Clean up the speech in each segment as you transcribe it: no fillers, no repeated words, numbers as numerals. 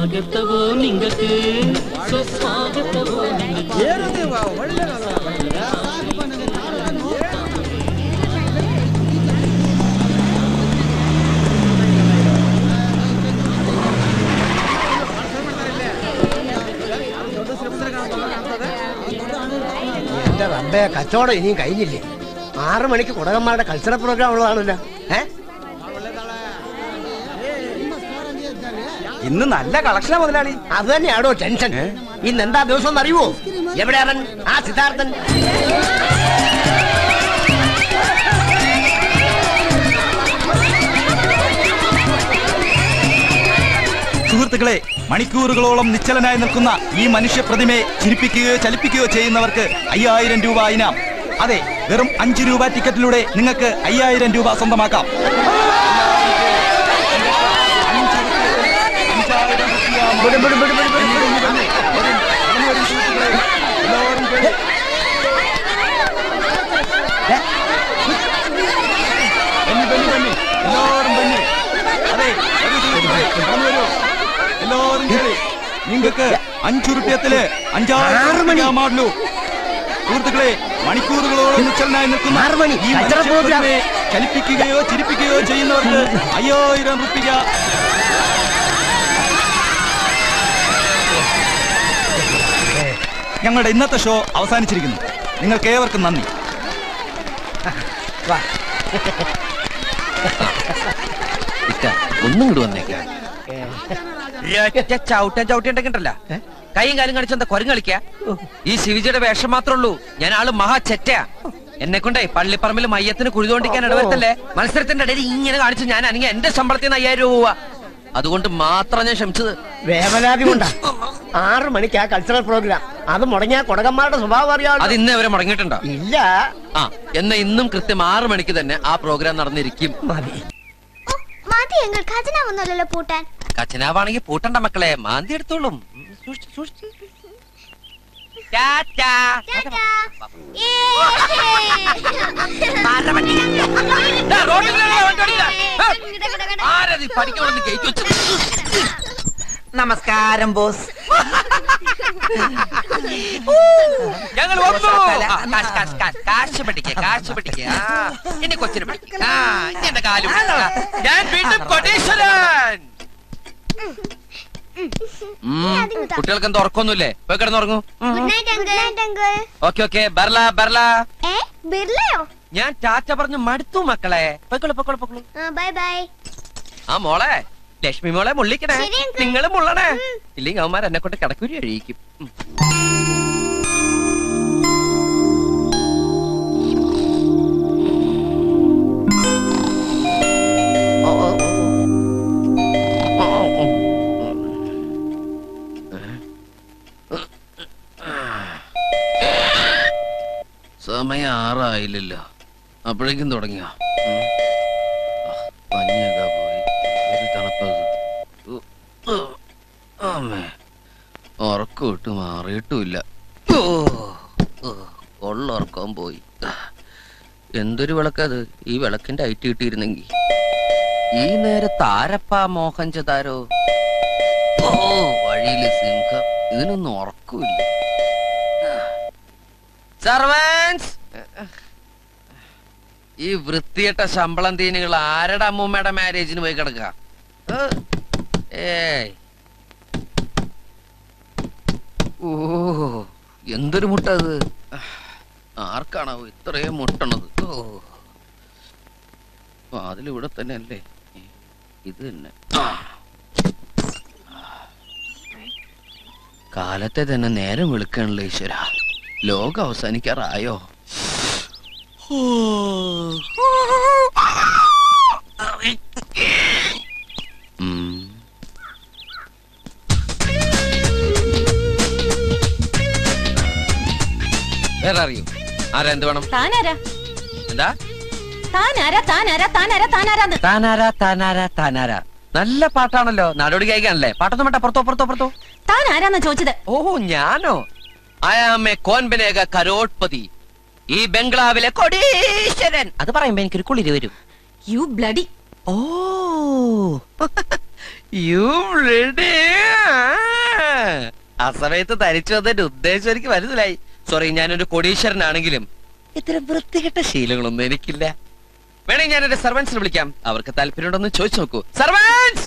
ಸ್ವಾಗತವೋ ನಿಂಗಕ್ಕೆ ಸುಸ್ವಾಗತವೋ എന്റെ റബ്ബേ, കച്ചവടം ഇനിയും കഴിഞ്ഞില്ലേ? 6 മണിക്ക് കുടകന്മാരുടെ കൾച്ചറൽ പ്രോഗ്രാം ഉള്ളതാണല്ലോ. ഇന്ന് നല്ല കളക്ഷനാ മുതലാളി. അത് തന്നെയാണോ ടെൻഷൻ? ഇന്ന് എന്താ ദിവസം അറിയുവോ? എവിടെയാവൻ ആ സിദ്ധാർത്ഥൻ? സുഹൃത്തുക്കളെ, മണിക്കൂറുകളോളം നിശ്ചലനായി നിൽക്കുന്ന ഈ മനുഷ്യ പ്രതിമയെ ചിരിപ്പിക്കുകയോ ചലിപ്പിക്കുകയോ ചെയ്യുന്നവർക്ക് 5000 രൂപ ഇനാം. അതെ, വെറും 5 രൂപ ടിക്കറ്റിലൂടെ നിങ്ങൾക്ക് 5000 രൂപ സ്വന്തമാക്കാം. നിങ്ങൾക്ക് 5 രൂപത്തില് 5000 മാറുള്ളൂ. സുഹൃത്തുക്കളെ, മണിക്കൂറുകളോളം നിശ്ചലനായി നിൽക്കുന്ന ഈ മനുഷ്യനെ ചലിപ്പിക്കുകയോ ചിരിപ്പിക്കുകയോ ചെയ്യുന്നവർക്ക് 5000 രൂപ. ഞങ്ങളുടെ ഇന്നത്തെ ഷോ അവസാനിച്ചിരിക്കുന്നു. നിങ്ങൾക്ക് ഏവർക്കും നന്ദി. ഒന്നും ഇങ്ങോട്ട് വന്നേക്കാം. ചവിട്ടിണ്ടല്ല കൈയും കാലും കാണിച്ചെന്താ കൊരങ്ങ് കളിക്കാ? ഈ ശിവജിയുടെ വേഷം മാത്രമേ ഉള്ളൂ. ഞാൻ ആള് മഹാ ചെറ്റയാ. എന്നെ കൊണ്ടേ പള്ളിപ്പറമ്പിൽ മയ്യത്തിന് കുഴിതോണ്ടിക്കാൻ ഇടവരുത്തല്ലേ. മത്സരത്തിന്റെ ഇടയിൽ ഇങ്ങനെ കാണിച്ചു ഞാൻ അനങ്ങി എന്റെ ശമ്പളത്തിൽ നിന്ന് 5000 രൂപ. അതുകൊണ്ട് മാത്രം ഞാൻ ക്ഷമിച്ചത്. വേവലാതി കൊണ്ടാ. 6 മണിക്ക് ആ കൾച്ചറൽ പ്രോഗ്രാം. അത് മുടങ്ങിയ കുടകന്മാരുടെ സ്വഭാവം അറിയാം. അത് ഇന്ന് അവരെ മുടങ്ങിയിട്ടുണ്ടോ? ഇല്ല. ആ, എന്നാ ഇന്നും കൃത്യം 6 മണിക്ക് തന്നെ ആ പ്രോഗ്രാം നടന്നിരിക്കും. പൂട്ടാൻ കച്ചനാവാണെങ്കിൽ പൂട്ടണ്ട മക്കളെ, മാന്തി എടുത്തോളും. നമസ്കാരം ബോസ്. ഞങ്ങൾ കാശ് പഠിക്ക എന്നെ കൊച്ചിനെ പഠിക്ക. എന്റെ കാലും ഞാൻ വീണ്ടും കൊടീശ്വരൻ. കുട്ടികൾക്ക് എന്താ ഉറക്കൊന്നുമില്ലേ? പോയി കിടന്നുറങ്ങൂ. ഓക്കെ ഞാൻ ടാറ്റ പറഞ്ഞു മടുത്തു മക്കളെ. പൊക്കോളൂ. ആ മോളെ, ലക്ഷ്മി മോളെ മുള്ളിക്കണേ. നിങ്ങള് മുള്ളണേ, ഇല്ലെങ്കിൽ അവന്മാർ എന്നെ കൊണ്ട് കിടക്കൂരി കഴിയിക്കും. സമയം 6 ആയില്ലല്ലോ, അപ്പോഴേക്കും തുടങ്ങിയോ? പനിയൊക്കെ പോയി, ഒരു തണുപ്പത്. അമ്മേ, ഉറക്കം ഇട്ട് മാറിയിട്ടുമില്ല. ഉറക്കം പോയി. എന്തൊരു വിളക്കത്! ഈ വിളക്കിന്റെ ഐറ്റ് കിട്ടിയിരുന്നെങ്കിൽ ഈ നേരത്ത് ആരപ്പാ മോഹൻചതാരോ? വഴിയില് സിംഹം. ഇതിനൊന്നും ഉറക്കില്ല. സർവൻസ്, ഈ വൃത്തിയിട്ട ശമ്പളം തീനുകൾ ആരുടെ അമ്മൂമ്മയുടെ മാരേജിന് പോയി കിടക്കുക? ഓ, എന്തൊരു മുട്ട അത്! ആർക്കാണാവോ ഇത്രയും മുട്ടണത്? അതിലിവിടെ തന്നെ അല്ലേ? ഇത് തന്നെ കാലത്തെ തന്നെ നേരം വിളിക്കണല്ലോ ഈശ്വര. ലോകം അവസാനിക്കാറായോ? വേറെ അറിയൂ? ആരാ? എന്ത് വേണം? എന്താ താനാരാ? നല്ല പാട്ടാണല്ലോ, നാടോടി ഗായികയാണല്ലേ. പാട്ടൊന്നും വേണ്ട, പുറത്തോ. താൻ ആരാന്നാ ചോദിച്ചത്? ഓഹോ, ഞാനോ? ഐ ആം എ കോൻബനേഗ കരോട്ട്പതി, ഈ ബംഗ്ലാവിലെ കൊടീശ്വരൻ. അത് പറയുമ്പോ എനിക്കൊരു കുളിര് വരും. You bloody. Oh, you bloody. ആ സമയത്ത് തനിച്ചു വന്നതിന്റെ ഉദ്ദേശം എനിക്ക് മനസ്സിലായി. സോറി, ഞാനൊരു കോടീശ്വരനാണെങ്കിലും ഇത്തരം വൃത്തികെട്ട ശീലങ്ങളൊന്നും എനിക്കില്ല. വേണമെങ്കിൽ ഞാൻ എന്റെ സർവൻസിനെ വിളിക്കാം, അവർക്ക് താല്പര്യമുണ്ടെന്ന് ചോദിച്ചു നോക്കൂ. സർവൻസ്!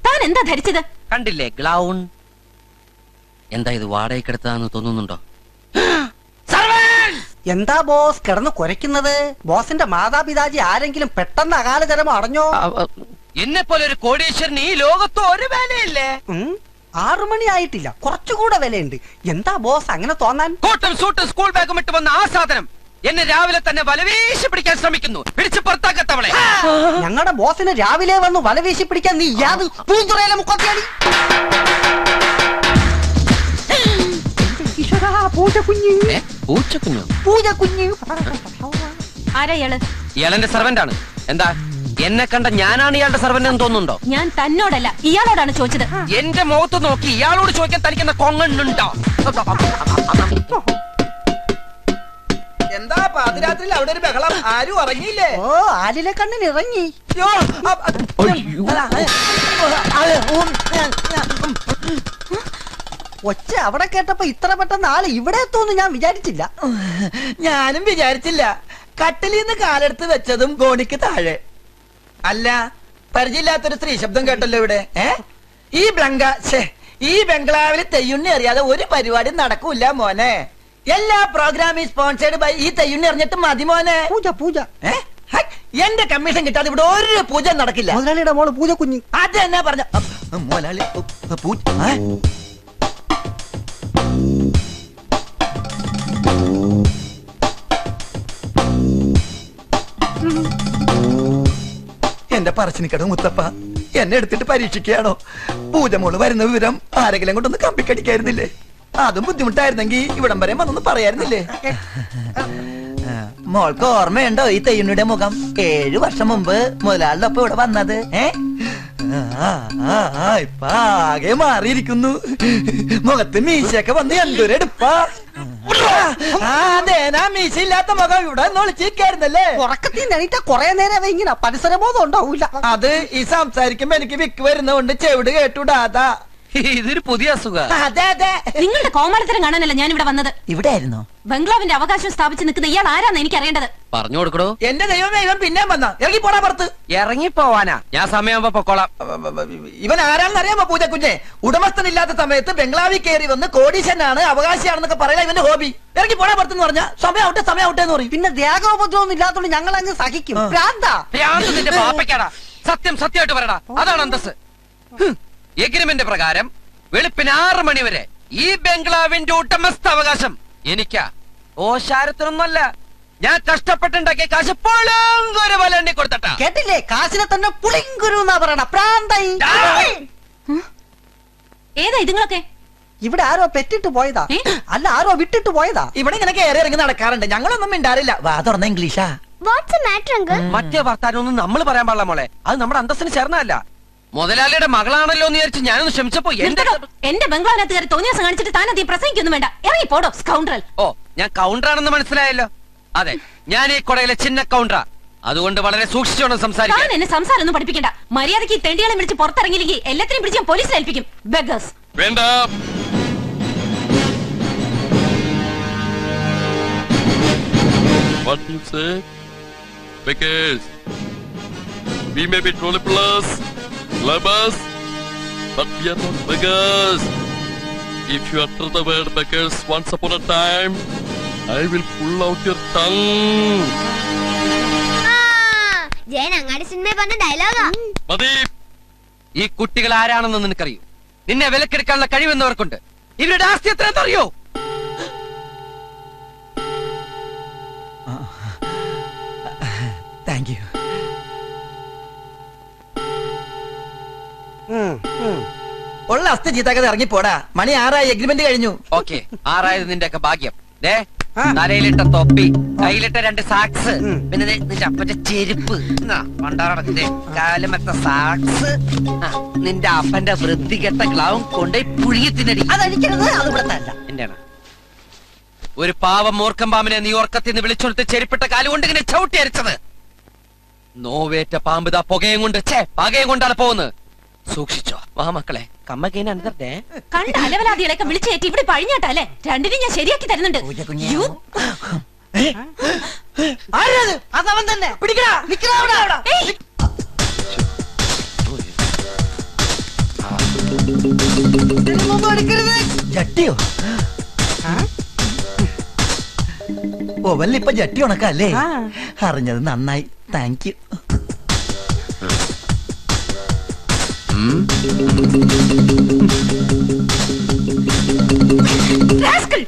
താൻ എന്താ ധരിച്ചത്? കണ്ടില്ലേ, ഗ്ലൗൺ. എന്താ ഇത് വാടകയ്ക്കെടുത്താന്ന് തോന്നുന്നുണ്ടോ? എന്താ ബോസ് കിടന്ന് കുരയ്ക്കുന്നത്? ബോസിന്റെ മാതാപിതാജി ആരെങ്കിലും പെട്ടെന്ന് അകാലചരമം അടഞ്ഞോ? എന്നെ പോലെ ഒരു കോടീശ്വരന് ഈ ലോകത്ത് ഒരു വിലയില്ലേ? 6 മണി ആയിട്ടില്ല, കുറച്ചുകൂടെ വിലയുണ്ട്. എന്താ ബോസ് അങ്ങനെ തോന്നാൻ? കോട്ടും സൂട്ടും സ്കൂൾ ബാഗും ഇട്ട് വന്ന ആ സാധനം എന്നെ രാവിലെ തന്നെ വലവീശി പിടിക്കാൻ ശ്രമിക്കുന്നു. പിടിച്ച് പുറത്താക്കത്തവളെ. ഞങ്ങളുടെ ബോസിനെ രാവിലെ വന്ന് വല വീശി പിടിക്കാൻ നീ യാത് പൂന്തുറയിലെ മുക്കത്തിയാടി. ആരാ ഇയാള്? ഇയാളെന്റെ സർവന്റ് ആണ്. എന്താ എന്നെ കണ്ട ഞാനാണ് ഇയാളുടെ സർവന്റ് എന്ന് തോന്നുന്നുണ്ടോ? ഞാൻ തന്നോടല്ല ഇയാളോടാണ് ചോദിച്ചത്. എന്റെ മുഖത്ത് നോക്കി ഇയാളോട് ചോദിക്കാൻ തനിക്കുന്ന കൊങ്ങണ്ണുണ്ടോ? എന്താ പാതിരാത്രിയിൽ അവിടെ ഒരു ബഹളം? ആരും ഉറങ്ങിയില്ലേ? ഓ, ആലിലെ കണ്ണിന് ഇറങ്ങി. ഒച്ച അവിടെ കേട്ടപ്പോ ഇത്ര പെട്ടെന്ന് ആള് ഇവിടെ എത്തുമെന്ന് ഞാൻ വിചാരിച്ചില്ല. ഞാനും വിചാരിച്ചില്ല. കട്ടിലിൽ നിന്ന് കാലെടുത്ത് വെച്ചതും ഗോണിക്ക് താഴെ. അല്ല, പരിചയമില്ലാത്തൊരു സ്ത്രീ ശബ്ദം കേട്ടല്ലോ ഇവിടെ. ഈ ബംഗ്ലാവിൽ തെയ്യുണ്ണി അറിയാതെ ഒരു പരിപാടി നടക്കൂല മോനെ. എല്ലാ പ്രോഗ്രാമും സ്പോൺസേഡ് ബൈ ഈ തെയ്യുണ്ണി അറിഞ്ഞിട്ട് മതി മോനെ. പൂജ എന്റെ കമ്മീഷൻ കിട്ടാതെ ഇവിടെ ഒരു പൂജ നടക്കില്ല. മുതലാളിയുടെ മോള് പൂജ കുഞ്ഞ്. അത് തന്നെ പറഞ്ഞ മോലാളി പൂജ. എന്റെ പറശ്ശിനിക്കട മുത്തപ്പ എന്നെ എടുത്തിട്ട് പരീക്ഷിക്കുകയാണോ? പൂജമോള് വരുന്ന വിവരം ആരെങ്കിലും കൊണ്ടൊന്ന് കമ്പിക്കടിക്കായിരുന്നില്ലേ? അതും ബുദ്ധിമുട്ടായിരുന്നെങ്കിൽ ഇവിടം വരെ വന്നൊന്ന് പറയായിരുന്നില്ലേ? മോൾക്ക് ഓർമ്മയുണ്ടോ ഈ തെയ്യുണ്ണിയുടെ മുഖം? 7 വർഷം മുമ്പ് മുതലാളിയുടെ ഒപ്പം ഇവിടെ വന്നത്. ഇപ്പൊ ആകെ മാറിയിരിക്കുന്നു. മുഖത്ത് മീശയൊക്കെ വന്ന് എന്തൊരെടുപ്പാ. അതേനാ മീശയില്ലാത്ത മുഖം ഇവിടെ ഒളിച്ചിരിക്കായിരുന്നല്ലേ? ഉറക്കത്തിൽ നിന്നിട്ട് കൊറേ നേരം ഇങ്ങനെ പരിസരബോധം ഉണ്ടാവൂല. അത് ഈ സംസാരിക്കുമ്പോ എനിക്ക് വിക്ക് വരുന്നതുകൊണ്ട് ചെവിട് കേട്ടുടാതാ. ഇതൊരു പുതിയ അസുഖം. അതെ അതെ, നിങ്ങളുടെ കോമാളിത്തരം കാണാനല്ല ഞാൻ ഇവിടെ വന്നത്. ഇവിടെ ആയിരുന്നോ? ബംഗ്ലാവിന്റെ അവകാശം സ്ഥാപിച്ച് നിൽക്കുന്ന ഇയാൾ ആരാന്ന് എനിക്ക് അറിയേണ്ടത്. പറഞ്ഞു കൊടുക്കണോ? എന്റെ ദൈവമേ, ഇവൻ പിന്നെ വന്നാ ഇറങ്ങി പോടാ പുറത്ത്. ഇറങ്ങിപ്പോവാനാ? ഞാൻ സമയമാകുമ്പോ പൊക്കോളാം. ഇവൻ ആരാണെന്ന് അറിയാമോ പൂജക്കുഞ്ഞെ? ഉടമസ്ഥനില്ലാത്ത സമയത്ത് ബംഗ്ലാവിൽ കയറി വന്ന് കോടീശ്വരനാണ് അവകാശിയാണെന്നൊക്കെ പറയാ ഇവന്റെ ഹോബി. ഇറങ്ങി പോടാ പുറത്തെന്ന് പറഞ്ഞാ സമയാവട്ടെ എന്ന് പറയും. പിന്നെ ദേഹോപദ്രവൊന്നും ഇല്ലാത്തോണ്ട് ഞങ്ങൾ അങ്ങ് സഹിക്കും. ഭ്രാന്ത് നിന്റെ പാപ്പയ്ക്കാടാ. സത്യമായിട്ട് പറയടാ, അതാണ് അന്തസ്. എഗ്രിമെന്റ് പ്രകാരം വെളുപ്പിന് 6 മണി വരെ ഈ ബംഗ്ലാവിന്റെ ഉടമസ്ഥ അവകാശം എനിക്കാ. ഓശാരത്തിനൊന്നല്ല, ഞാൻ കഷ്ടപ്പെട്ടുണ്ടാക്കിയ കാശ് പൊളങ്കൊരു പോലെ എണ്ണി കൊടുത്തട്ടാ. കേട്ടില്ലേ? കാശിനെ തന്നെ പുളിങ്കുരു എന്നാ പറയണ. പ്രാന്തായി. ഏതാ ഇതുങ്ങളൊക്കെ? ഇവിടെ ആരോ പെറ്റിട്ട് പോയതാ. അല്ല, ആരോ വിട്ടിട്ട് പോയതാ. ഇവിടെ ഇങ്ങനെ കയറി ഇറങ്ങി നടക്കാറുണ്ട്. ഞങ്ങളൊന്നും മിണ്ടാറില്ല. വാ തുറന്ന ഇംഗ്ലീഷാ. മറ്റേ വർത്താനൊന്നും നമ്മൾ പറയാൻ പാടില്ല മോളെ. അത് നമ്മുടെ അന്തസ്സിന് ചേർന്നല്ല. മുതലാളിയുടെ മകളാണല്ലോ എന്ന് വിചാരിച്ച് ഞാനൊന്ന് ക്ഷമിച്ചപ്പോ എന്റെ ബംഗ്ലാവിനകത്ത് കയറി തോന്നിയാസം കാണിച്ചിട്ട് താനത് പ്രസംഗിക്കൊന്നും വേണ്ട. ഇറങ്ങി പോടോ സ്കൗണ്ടറൽ. ഓ, ഞാൻ കൗണ്ടറാണെന്ന് മനസ്സിലായല്ലോ. അതെ, ഞാൻ ഈ കൊടയിലെ ചിന്ന കൗണ്ടറാ. അതുകൊണ്ട് വളരെ സൂക്ഷിച്ചോണം സംസാരിക്കാൻ. താൻ എന്നെ സംസാരം ഒന്നും പഠിപ്പിക്കണ്ട. മര്യാദയ്ക്ക് ഈ തെണ്ടികളെ വിളിച്ച് പുറത്തിറങ്ങിയില്ലെങ്കിൽ എല്ലാത്തിനും പിടിച്ച് ഞാൻ പോലീസിൽ ഏൽപ്പിക്കും. ബെഗേഴ്സ്. വേണ്ട. What you say? Because we may be trolley plus, lovers, but we are not beggars. If you utter the word beggars once upon a time, I will pull out your tongue. Jayan Angadi cinema പറഞ്ഞ ഡയലോഗാ. മതി. ഈ കുട്ടികൾ ആരാണെന്ന് നിനക്കറിയോ? നിന്നെ വിലക്കെടുക്കാനുള്ള കഴിവെന്നവർക്കുണ്ട്. ഇവരുടെ ആസ്തി എത്രയെന്ന് അറിയോ? Thank you. ഉള്ള അസ്ഥി ചീത്താക്കത് ഇറങ്ങിപ്പോടാ. മണി 6 എഗ്രിമെന്റ് കഴിഞ്ഞു. ഓക്കെ, 6 നിന്റെ ഒക്കെ ഭാഗ്യം. തലയിലിട്ട തൊപ്പി, കയ്യിലിട്ട 2 സാക്സ്, പിന്നെ നിന്റെ അപ്പന്റെ ചെരുപ്പ്, പണ്ടാറടക്കിന്റെ കാലുമെത്ത സാക്സ്, നിന്റെ അപ്പന്റെ വൃത്തികെട്ട ഗ്ലൗം കൊണ്ടേ പുഴുകി തിന്നടി. അതടിക്കരുത്, അത് ഇവിടത്തല്ല. എന്റെയാണ്. ഒരു പാവം മൂർഖം പാമ്പിനെ നീ ഉറക്കത്തിൽ നിന്ന് വിളിച്ചെടുത്ത് ചെരുപ്പിട്ട കാലുകൊണ്ട് ഇങ്ങനെ ചവിട്ടി അരിച്ചത്. നോവേറ്റ പാമ്പ് ഇതാ പുകയും കൊണ്ട് പകയും കൊണ്ടാണ് പോകുന്നത്. സൂക്ഷിച്ചോ. വാ മക്കളെ, കമ്മക്കേനെ അനുതരട്ടെ. കണ്ട അലവലാദികളെയൊക്കെ വിളിച്ചേറ്റി ഇവിടെ പഴിഞ്ഞാട്ടല്ലേ രണ്ടിനും ഞാൻ ശരിയാക്കി തരുന്നുണ്ട്. യ്യോ. അതവൻ തന്നെ പിടിക്കടാ നിക്കടാ അവിടെ. ഏയ്. ജട്ടിയോ ഓ വല്ലിപ്പ ജട്ടി ഉണക്കല്ലേ അറിഞ്ഞത് നന്നായി. Thank you. റാസ്കൽ.